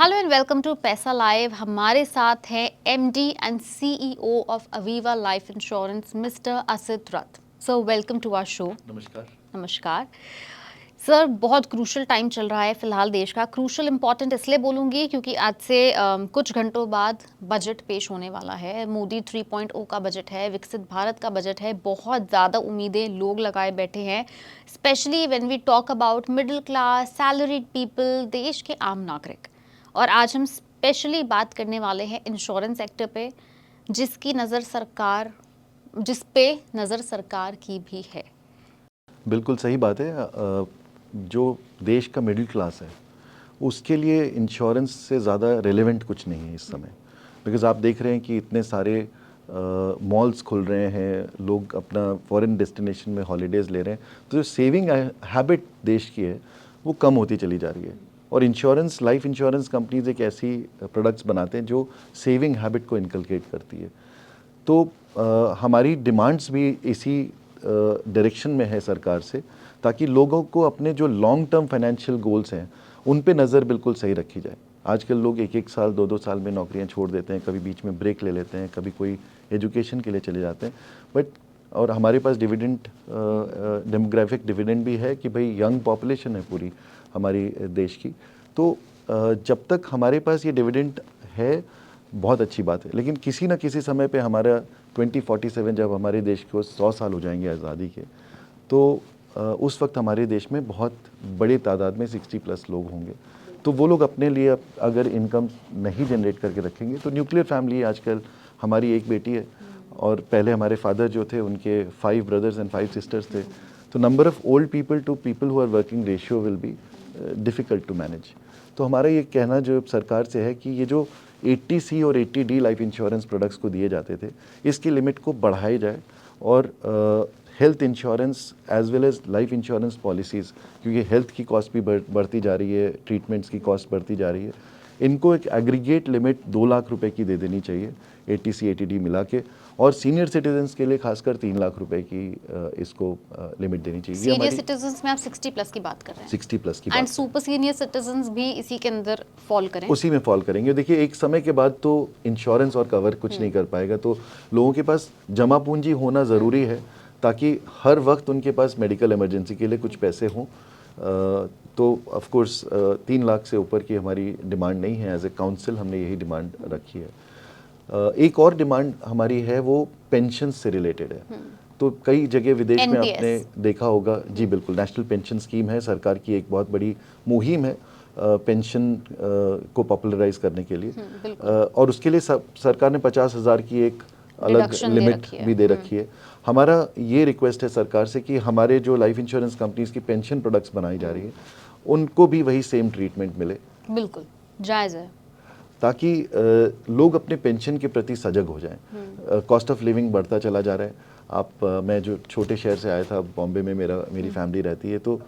Hello and welcome to Paisa live. हमारे साथ है MD and CEO of Aviva life insurance mister Asit Rath. So welcome to our show. नमस्कार। नमस्कार sir. बहुत crucial time चल रहा है फिलहाल देश का। क्रूशल इंपॉर्टेंट इसलिए बोलूँगी क्योंकि आज से कुछ घंटों बाद बजट पेश होने वाला है। मोदी 3.0 का बजट है, विकसित भारत का बजट है। बहुत ज़्यादा उम्मीदें लोग लगाए बैठे हैं, specially when we talk about middle class, salaried people, देश के आम नागरिक। और आज हम स्पेशली बात करने वाले हैं इंश्योरेंस सेक्टर पे, जिस पे नज़र सरकार की भी है। बिल्कुल सही बात है। जो देश का मिडिल क्लास है उसके लिए इंश्योरेंस से ज़्यादा रेलेवेंट कुछ नहीं है इस समय। बिकॉज़ आप देख रहे हैं कि इतने सारे मॉल्स खुल रहे हैं, लोग अपना फॉरेन डेस्टिनेशन में हॉलीडेज़ ले रहे हैं, तो जो सेविंग हैबिट देश की है वो कम होती चली जा रही है। और इंश्योरेंस, लाइफ इंश्योरेंस कंपनीज एक ऐसी प्रोडक्ट्स बनाते हैं जो सेविंग हैबिट को इनकलकेट करती है। तो हमारी डिमांड्स भी इसी डायरेक्शन में है सरकार से, ताकि लोगों को अपने जो लॉन्ग टर्म फाइनेंशियल गोल्स हैं उन पे नज़र बिल्कुल सही रखी जाए। आजकल लोग एक एक साल, दो दो साल में नौकरियां छोड़ देते हैं, कभी बीच में ब्रेक ले लेते हैं, कभी कोई एजुकेशन के लिए चले जाते हैं। बट और हमारे पास डिविडेंड, डेमोग्राफिक डिविडेंड भी है कि भाई यंग पॉपुलेशन है पूरी हमारी देश की। तो जब तक हमारे पास ये डिविडेंड है बहुत अच्छी बात है, लेकिन किसी न किसी समय पे हमारा 2047 जब हमारे देश को 100 साल हो जाएंगे आज़ादी के, तो उस वक्त हमारे देश में बहुत बड़ी तादाद में 60+ लोग होंगे। तो वो लोग अपने लिए अगर इनकम नहीं जनरेट करके रखेंगे, तो न्यूक्लियर फैमिली, आजकल हमारी एक बेटी है और पहले हमारे फादर जो थे उनके 5 ब्रदर्स एंड 5 सिस्टर्स थे, तो number of old people to people who are working ratio will be difficult to manage. तो हमारा ये कहना जो सरकार से है कि ये जो 80C और 80D लाइफ इंश्योरेंस प्रोडक्ट्स को दिए जाते थे, इसकी लिमिट को बढ़ाई जाए और health insurance as well as life insurance policies, क्योंकि हेल्थ की कॉस्ट भी बढ़ती जा रही है, ट्रीटमेंट्स की कॉस्ट बढ़ती जा रही है, इनको एक एग्रीगेट लिमिट 2 लाख रुपए की दे देनी चाहिए 80C 80D मिला के। और सीनियर सिटीजन्स के लिए खासकर 3 लाख रुपए की इसको लिमिट देनी चाहिए। सीनियर सिटीजन्स में आप 60+ की बात कर रहे हैं? 60+ की एंड बात। सुपर सीनियर सिटीजन्स भी इसी के अंदर फॉल करें? उसी में फॉल करेंगे। देखिए, एक समय के बाद तो इंश्योरेंस और कवर कुछ नहीं कर पाएगा, तो लोगों के पास जमा पूंजी होना ज़रूरी है ताकि हर वक्त उनके पास मेडिकल इमरजेंसी के लिए कुछ पैसे हों। तो ऑफ कोर्स 3 लाख से ऊपर की हमारी डिमांड नहीं है। एज ए काउंसिल हमने यही डिमांड रखी है। एक और डिमांड हमारी है वो पेंशन से रिलेटेड है। तो कई जगह विदेश में आपने देखा होगा, जी बिल्कुल, नेशनल पेंशन स्कीम है, सरकार की एक बहुत बड़ी मुहिम है पेंशन को पॉपुलराइज करने के लिए। और उसके लिए सरकार ने 50,000 की एक अलग लिमिट भी दे रखी है। हमारा ये रिक्वेस्ट है सरकार से कि हमारे जो लाइफ इंश्योरेंस कंपनीज की पेंशन प्रोडक्ट्स बनाई जा रही है उनको भी वही सेम ट्रीटमेंट मिले। बिल्कुल जायज़ है, ताकि लोग अपने पेंशन के प्रति सजग हो जाएं। कॉस्ट ऑफ लिविंग बढ़ता चला जा रहा है। मैं जो छोटे शहर से आया था, बॉम्बे में मेरी फैमिली रहती है, तो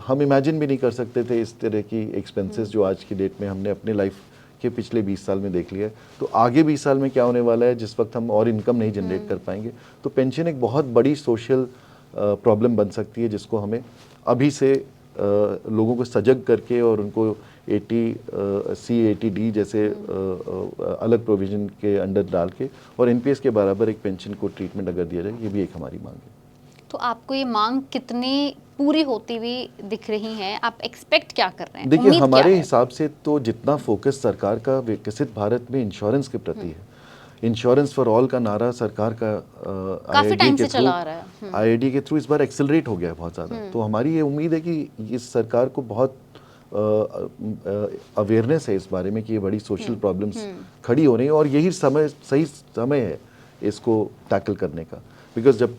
हम इमेजिन भी नहीं कर सकते थे इस तरह की एक्सपेंसेस जो आज की डेट में हमने अपने लाइफ के पिछले 20 साल में देख लिया है। तो आगे 20 साल में क्या होने वाला है जिस वक्त हम और इनकम नहीं जनरेट कर पाएंगे। तो पेंशन एक बहुत बड़ी सोशल प्रॉब्लम बन सकती है, जिसको हमें अभी से लोगों को सजग करके और उनको 80C 80D जैसे अलग प्रोविज़न के अंडर डाल के और NPS के बराबर एक पेंशन को ट्रीटमेंट अगर दिया जाए, ये भी एक हमारी मांग है। तो आपको ये मांग कितनी पूरी होती हुई दिख रही है? आप एक्सपेक्ट क्या कर रहे हैं? देखिए, हमारे हिसाब से तो जितना फोकस सरकार का विकसित भारत में इंश्योरेंस के प्रति है, इंश्योरेंस फॉर ऑल का नारा सरकार का काफी टाइम से चला आ रहा है, IID के थ्रू इस बार एक्सेलरेट हो गया है बहुत ज़्यादा। तो हमारी ये उम्मीद है कि इस सरकार को बहुत अवेयरनेस है इस बारे में कि ये बड़ी सोशल प्रॉब्लम्स खड़ी हो रही हैं और यही सही समय है इसको टैकल करने का। बिकॉज जब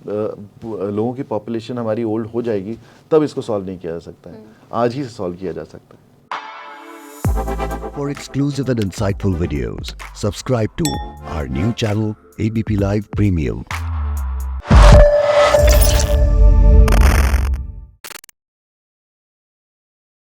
लोगों की पॉपुलेशन हमारी ओल्ड हो जाएगी तब इसको सॉल्व नहीं किया जा सकता है, आज ही सॉल्व किया जा सकता है। For exclusive and insightful videos, subscribe to our new channel ABP Live Premium.